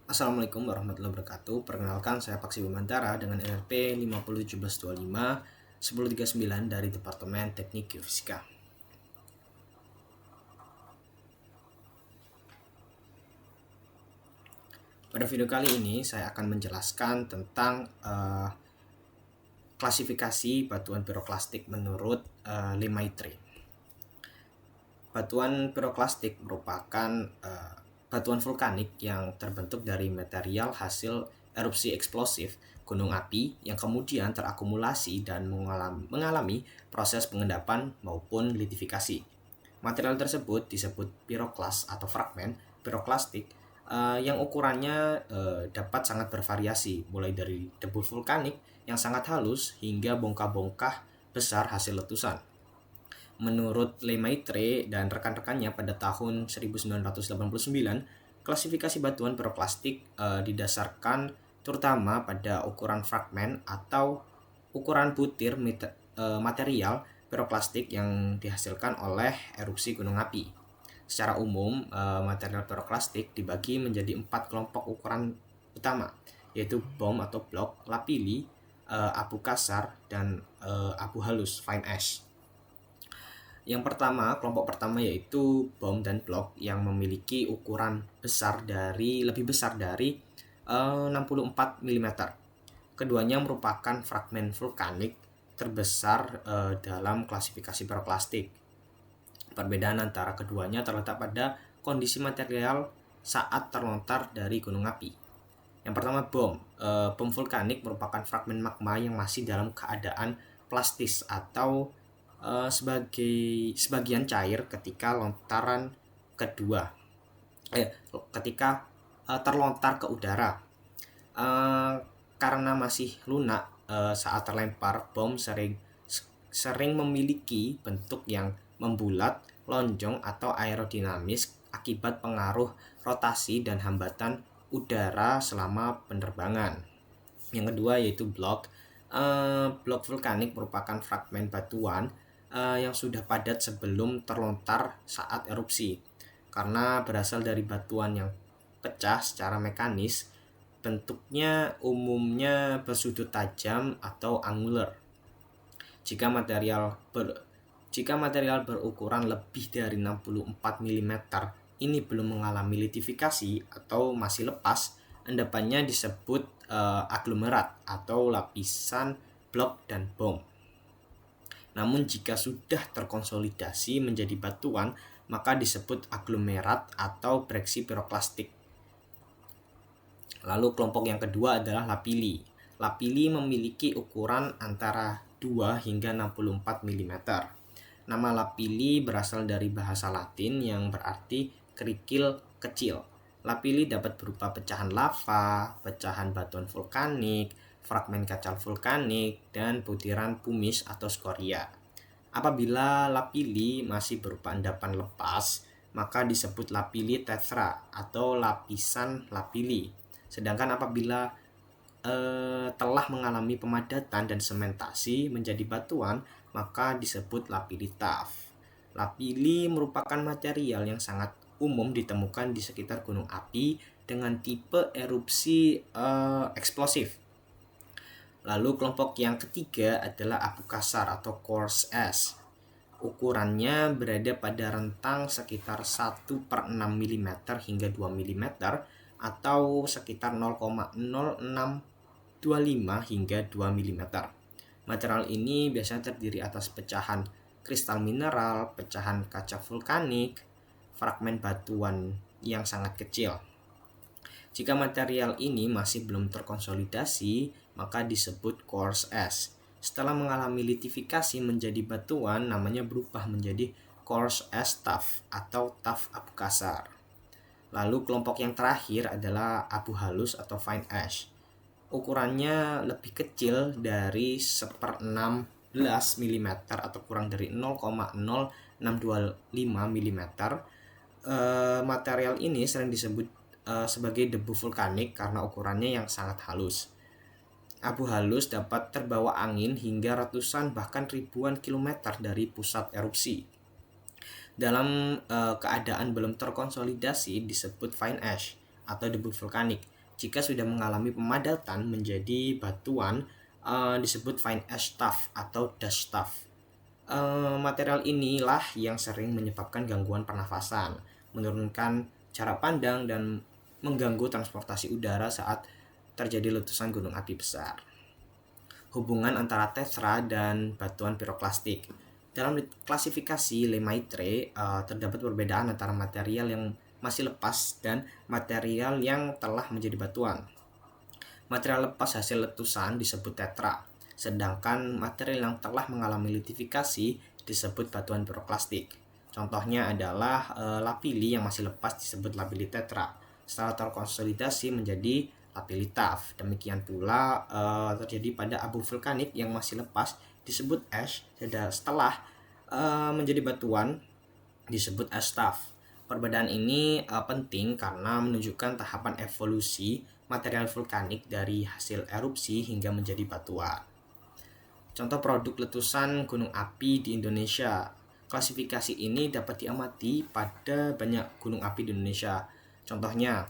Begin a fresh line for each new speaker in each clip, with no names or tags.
Assalamualaikum warahmatullahi wabarakatuh. Perkenalkan, saya Paksi Bimantara dengan NRP 501725 1039 dari Departemen Teknik Geofisika. Pada video kali ini saya akan menjelaskan tentang klasifikasi batuan piroklastik menurut Lemaitre. Batuan piroklastik merupakan batuan vulkanik yang terbentuk dari material hasil erupsi eksplosif gunung api yang kemudian terakumulasi dan mengalami proses pengendapan maupun litifikasi. Material tersebut disebut piroklas atau fragmen piroklastik yang ukurannya dapat sangat bervariasi, mulai dari debu vulkanik yang sangat halus hingga bongkah-bongkah besar hasil letusan. Menurut Lemaitre dan rekan-rekannya pada tahun 1989, klasifikasi batuan piroklastik didasarkan terutama pada ukuran fragmen atau ukuran butir material piroklastik yang dihasilkan oleh erupsi gunung api. Secara umum, material piroklastik dibagi menjadi 4 kelompok ukuran utama, yaitu bom atau blok, lapili, abu kasar, dan abu halus, fine ash. Yang pertama, kelompok pertama yaitu bom dan blok yang memiliki ukuran lebih besar dari 64 mm. Keduanya merupakan fragmen vulkanik terbesar dalam klasifikasi piroklastik. Perbedaan antara keduanya terletak pada kondisi material saat terlontar dari gunung api. Yang pertama, bom. Bom vulkanik merupakan fragmen magma yang masih dalam keadaan plastis atau sebagian cair ketika terlontar ke udara. Karena masih lunak saat terlempar, bom sering memiliki bentuk yang membulat, lonjong atau aerodinamis akibat pengaruh rotasi dan hambatan udara selama penerbangan. Yang kedua yaitu blok. Blok vulkanik merupakan fragmen batuan yang sudah padat sebelum terlontar saat erupsi. Karena berasal dari batuan yang pecah secara mekanis, bentuknya umumnya bersudut tajam atau angular. Jika material berukuran lebih dari 64 mm ini belum mengalami litifikasi atau masih lepas, endapannya disebut aglomerat atau lapisan blok dan bom. Namun jika sudah terkonsolidasi menjadi batuan, maka disebut aglomerat atau breksi piroklastik. Lalu kelompok yang kedua adalah lapili. Lapili memiliki ukuran antara 2 hingga 64 mm. Nama lapili berasal dari bahasa Latin yang berarti kerikil kecil. Lapili dapat berupa pecahan lava, pecahan batuan vulkanik, fragmen kaca vulkanik, dan butiran pumice atau skoria. Apabila lapili masih berupa endapan lepas, maka disebut lapili tetra atau lapisan lapili. Sedangkan apabila telah mengalami pemadatan dan sementasi menjadi batuan, maka disebut lapili tuff. Lapili merupakan material yang sangat umum ditemukan di sekitar gunung api dengan tipe erupsi eksplosif. Lalu kelompok yang ketiga adalah abu kasar atau coarse ash. Ukurannya berada pada rentang sekitar 1/6 mm hingga 2 mm atau sekitar 0,0625 hingga 2 mm. Material ini biasanya terdiri atas pecahan kristal mineral, pecahan kaca vulkanik, fragmen batuan yang sangat kecil. Jika material ini masih belum terkonsolidasi, maka disebut coarse ash. Setelah mengalami litifikasi menjadi batuan, namanya berubah menjadi coarse ash tuff atau tuff abu kasar. Lalu kelompok yang terakhir adalah abu halus atau fine ash. Ukurannya lebih kecil dari 1/16 mm atau kurang dari 0,0625 mm. Material ini sering disebut sebagai debu vulkanik karena ukurannya yang sangat halus. Abu halus dapat terbawa angin hingga ratusan bahkan ribuan kilometer dari pusat erupsi. Dalam keadaan belum terkonsolidasi disebut fine ash atau debu vulkanik. Jika sudah mengalami pemadatan menjadi batuan, disebut fine ash tuff atau dust tuff. Material inilah yang sering menyebabkan gangguan pernafasan, menurunkan cara pandang, dan mengganggu transportasi udara saat terjadi letusan gunung api besar. Hubungan antara tetra dan batuan piroklastik. Dalam klasifikasi Lemaitre, terdapat perbedaan antara material yang masih lepas dan material yang telah menjadi batuan. Material lepas hasil letusan disebut tetra, sedangkan material yang telah mengalami litifikasi disebut batuan piroklastik. Contohnya adalah lapili yang masih lepas disebut lapili tetra, setelah terkonsolidasi menjadi lapili tuff. Demikian pula terjadi pada abu vulkanik yang masih lepas disebut ash, setelah menjadi batuan disebut ash tuff. Perbedaan ini penting karena menunjukkan tahapan evolusi material vulkanik dari hasil erupsi hingga menjadi batuan. Contoh produk letusan gunung api di Indonesia. Klasifikasi ini dapat diamati pada banyak gunung api di Indonesia. Contohnya,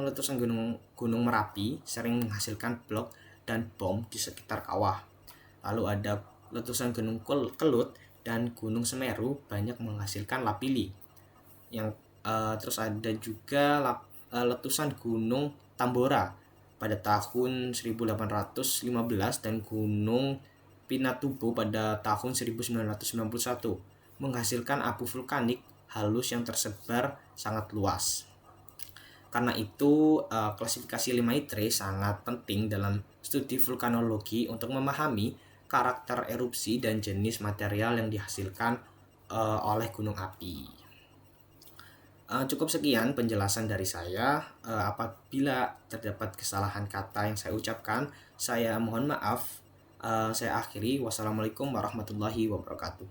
letusan gunung Merapi sering menghasilkan blok dan bom di sekitar kawah. Lalu ada letusan gunung Kelut dan gunung Semeru banyak menghasilkan lapili. Terus ada juga letusan gunung Tambora pada tahun 1815 dan gunung Pinatubo pada tahun 1991 menghasilkan abu vulkanik halus yang tersebar sangat luas. Karena itu, klasifikasi Lemaitre sangat penting dalam studi vulkanologi untuk memahami karakter erupsi dan jenis material yang dihasilkan oleh gunung api. Cukup sekian penjelasan dari saya. Apabila terdapat kesalahan kata yang saya ucapkan, saya mohon maaf. Saya akhiri. Wassalamualaikum warahmatullahi wabarakatuh.